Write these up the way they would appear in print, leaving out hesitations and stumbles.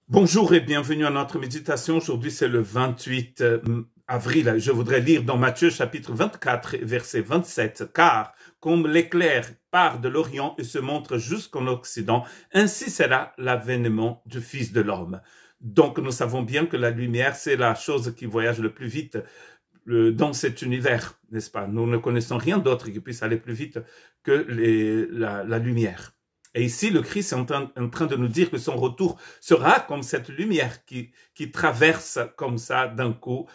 Bonjour et bienvenue à notre méditation. Aujourd'hui, c'est le 28 avril. Je voudrais lire dans Matthieu chapitre 24, verset 27. « Car comme l'éclair part de l'Orient et se montre jusqu'en Occident, ainsi sera l'avènement du Fils de l'homme. » Donc, nous savons bien que la lumière, c'est la chose qui voyage le plus vite dans cet univers, n'est-ce pas? Nous ne connaissons rien d'autre qui puisse aller plus vite que la lumière. Et ici, le Christ est en train de nous dire que son retour sera comme cette lumière qui traverse comme ça d'un coup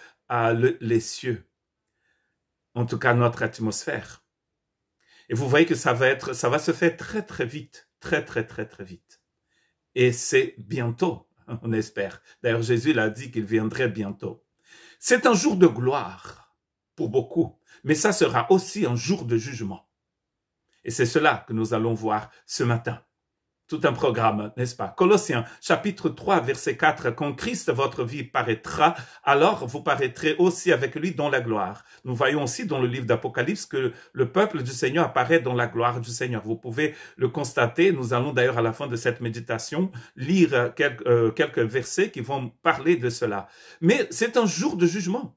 les cieux. En tout cas, notre atmosphère. Et vous voyez que ça va se faire très très vite. Très très très très vite. Et c'est bientôt, on espère. D'ailleurs, Jésus l'a dit qu'il viendrait bientôt. C'est un jour de gloire pour beaucoup, mais ça sera aussi un jour de jugement. Et c'est cela que nous allons voir ce matin. Tout un programme, n'est-ce pas? Colossiens, chapitre 3, verset 4. « Quand Christ, votre vie, paraîtra, alors vous paraîtrez aussi avec lui dans la gloire. » Nous voyons aussi dans le livre d'Apocalypse que le peuple du Seigneur apparaît dans la gloire du Seigneur. Vous pouvez le constater. Nous allons d'ailleurs à la fin de cette méditation lire quelques versets qui vont parler de cela. Mais c'est un jour de jugement.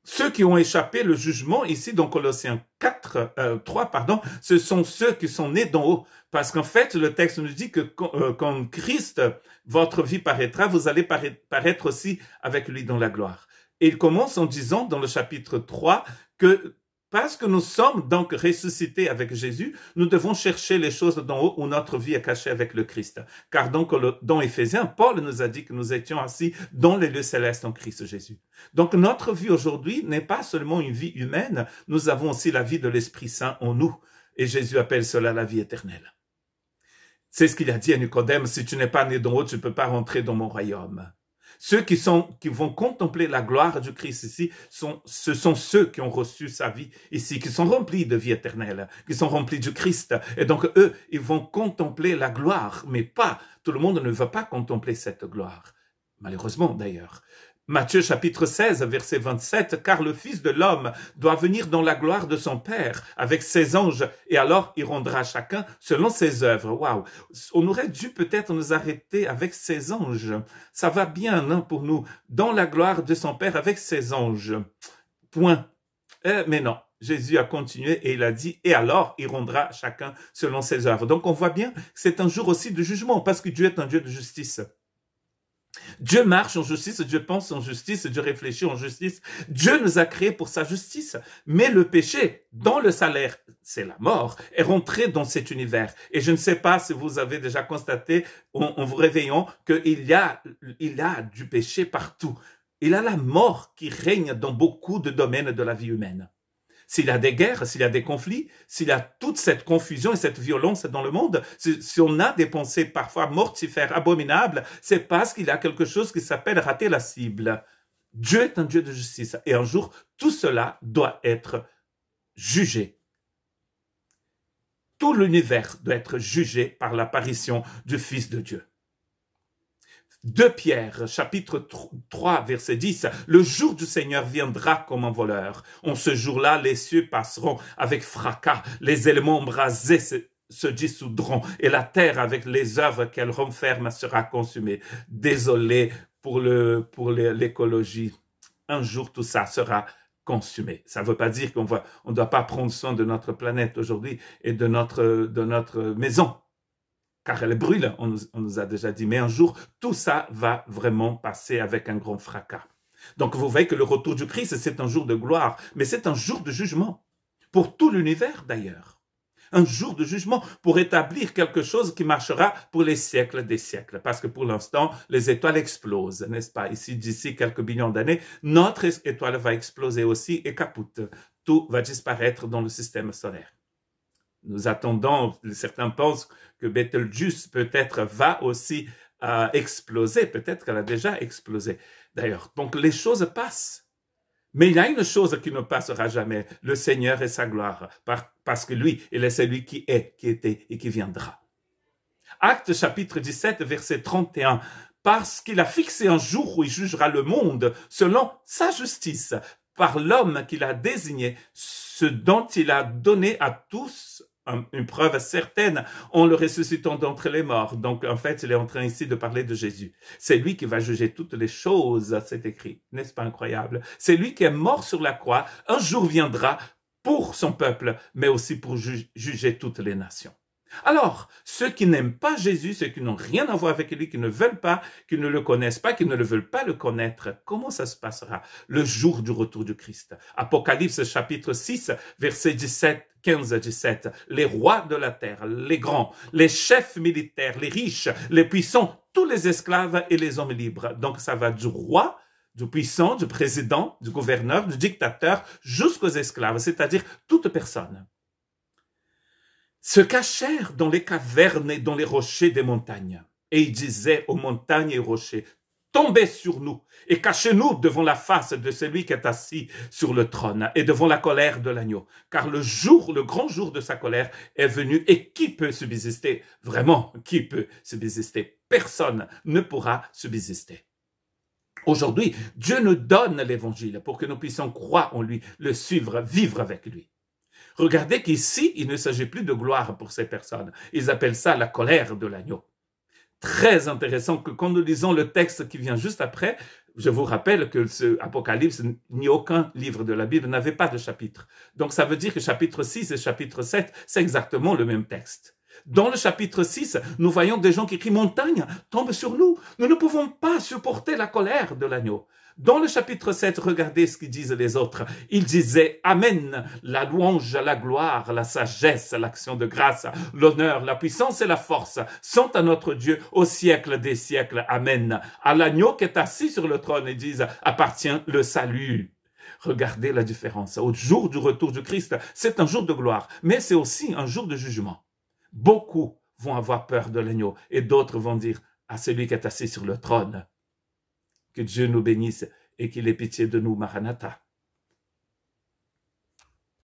Ceux qui ont échappé le jugement, ici dans Colossiens 3, ce sont ceux qui sont nés d'en haut. Parce qu'en fait, le texte nous dit que quand Christ, votre vie paraîtra, vous allez paraître aussi avec lui dans la gloire. Et il commence en disant dans le chapitre 3 que parce que nous sommes donc ressuscités avec Jésus, nous devons chercher les choses d'en haut où notre vie est cachée avec le Christ. Car donc dans Éphésiens, Paul nous a dit que nous étions assis dans les lieux célestes en Christ Jésus. Donc notre vie aujourd'hui n'est pas seulement une vie humaine, nous avons aussi la vie de l'Esprit Saint en nous. Et Jésus appelle cela la vie éternelle. C'est ce qu'il a dit à Nicodème, si tu n'es pas né d'en haut, tu ne peux pas rentrer dans mon royaume. Ceux qui vont contempler la gloire du Christ ici, ce sont ceux qui ont reçu sa vie ici, qui sont remplis de vie éternelle, qui sont remplis du Christ. Et donc eux, ils vont contempler la gloire, mais pas, tout le monde ne va pas contempler cette gloire. Malheureusement d'ailleurs. Matthieu chapitre 16, verset 27, « Car le Fils de l'homme doit venir dans la gloire de son Père avec ses anges, et alors il rendra chacun selon ses œuvres. » Waouh! On aurait dû peut-être nous arrêter avec ses anges. Ça va bien hein, pour nous, dans la gloire de son Père avec ses anges. Point. Mais non. Jésus a continué et il a dit, et alors il rendra chacun selon ses œuvres. Donc on voit bien que c'est un jour aussi de jugement, parce que Dieu est un Dieu de justice. Dieu marche en justice, Dieu pense en justice, Dieu réfléchit en justice. Dieu nous a créés pour sa justice. Mais le péché, dont le salaire, c'est la mort, est rentré dans cet univers. Et je ne sais pas si vous avez déjà constaté, en vous réveillant, qu'il y a du péché partout. Il y a la mort qui règne dans beaucoup de domaines de la vie humaine. S'il y a des guerres, s'il y a des conflits, s'il y a toute cette confusion et cette violence dans le monde, si on a des pensées parfois mortifères, abominables, c'est parce qu'il y a quelque chose qui s'appelle rater la cible. Dieu est un Dieu de justice et un jour, tout cela doit être jugé. Tout l'univers doit être jugé par l'apparition du Fils de Dieu. 2 Pierre, chapitre 3, verset 10, « Le jour du Seigneur viendra comme un voleur. En ce jour-là, les cieux passeront avec fracas, les éléments embrasés se dissoudront, et la terre avec les œuvres qu'elle renferme sera consumée. » Désolé pour l'écologie. Un jour, tout ça sera consumé. Ça ne veut pas dire qu'on ne doit pas prendre soin de notre planète aujourd'hui et de notre maison. Car elle brûle, on nous a déjà dit. Mais un jour, tout ça va vraiment passer avec un grand fracas. Donc vous voyez que le retour du Christ, c'est un jour de gloire, mais c'est un jour de jugement. Pour tout l'univers d'ailleurs. Un jour de jugement pour établir quelque chose qui marchera pour les siècles des siècles. Parce que pour l'instant, les étoiles explosent, n'est-ce pas? Ici, d'ici quelques millions d'années, notre étoile va exploser aussi et capote. Tout va disparaître dans le système solaire. Nous attendons, certains pensent que Betelgeuse peut-être va aussi exploser, peut-être qu'elle a déjà explosé. D'ailleurs, donc les choses passent. Mais il y a une chose qui ne passera jamais, le Seigneur et sa gloire, parce que lui, il est celui qui est, qui était et qui viendra. Actes chapitre 17, verset 31, « Parce qu'il a fixé un jour où il jugera le monde selon sa justice, par l'homme qu'il a désigné, ce dont il a donné à tous une preuve certaine en le ressuscitant d'entre les morts. Donc, en fait, il est en train ici de parler de Jésus. C'est lui qui va juger toutes les choses, c'est écrit. N'est-ce pas incroyable? C'est lui qui est mort sur la croix. Un jour viendra pour son peuple, mais aussi pour juger toutes les nations. Alors, ceux qui n'aiment pas Jésus, ceux qui n'ont rien à voir avec lui, qui ne veulent pas, qui ne le connaissent pas, qui ne le veulent pas le connaître, comment ça se passera le jour du retour du Christ? Apocalypse chapitre 6, versets 15 à 17. Les rois de la terre, les grands, les chefs militaires, les riches, les puissants, tous les esclaves et les hommes libres. Donc ça va du roi, du puissant, du président, du gouverneur, du dictateur, jusqu'aux esclaves, c'est-à-dire toute personne, se cachèrent dans les cavernes et dans les rochers des montagnes. Et ils disaient aux montagnes et aux rochers, tombez sur nous et cachez-nous devant la face de celui qui est assis sur le trône et devant la colère de l'agneau. Car le grand jour de sa colère est venu et qui peut subsister? Vraiment, qui peut subsister? Personne ne pourra subsister. Aujourd'hui, Dieu nous donne l'évangile pour que nous puissions croire en lui, le suivre, vivre avec lui. Regardez qu'ici, il ne s'agit plus de gloire pour ces personnes. Ils appellent ça la colère de l'agneau. Très intéressant que quand nous lisons le texte qui vient juste après, je vous rappelle que ce Apocalypse, ni aucun livre de la Bible n'avait pas de chapitre. Donc ça veut dire que chapitre 6 et chapitre 7, c'est exactement le même texte. Dans le chapitre 6, nous voyons des gens qui crient « Montagne, tombe sur nous ! Nous ne pouvons pas supporter la colère de l'agneau. » Dans le chapitre 7, regardez ce qu'ils disent les autres. Ils disaient « Amen, la louange, la gloire, la sagesse, l'action de grâce, l'honneur, la puissance et la force sont à notre Dieu au siècle des siècles. Amen. À l'agneau qui est assis sur le trône, ils disent « Appartient le salut. » Regardez la différence. Au jour du retour du Christ, c'est un jour de gloire, mais c'est aussi un jour de jugement. Beaucoup vont avoir peur de l'agneau et d'autres vont dire à celui qui est assis sur le trône, que Dieu nous bénisse et qu'il ait pitié de nous, Maranatha.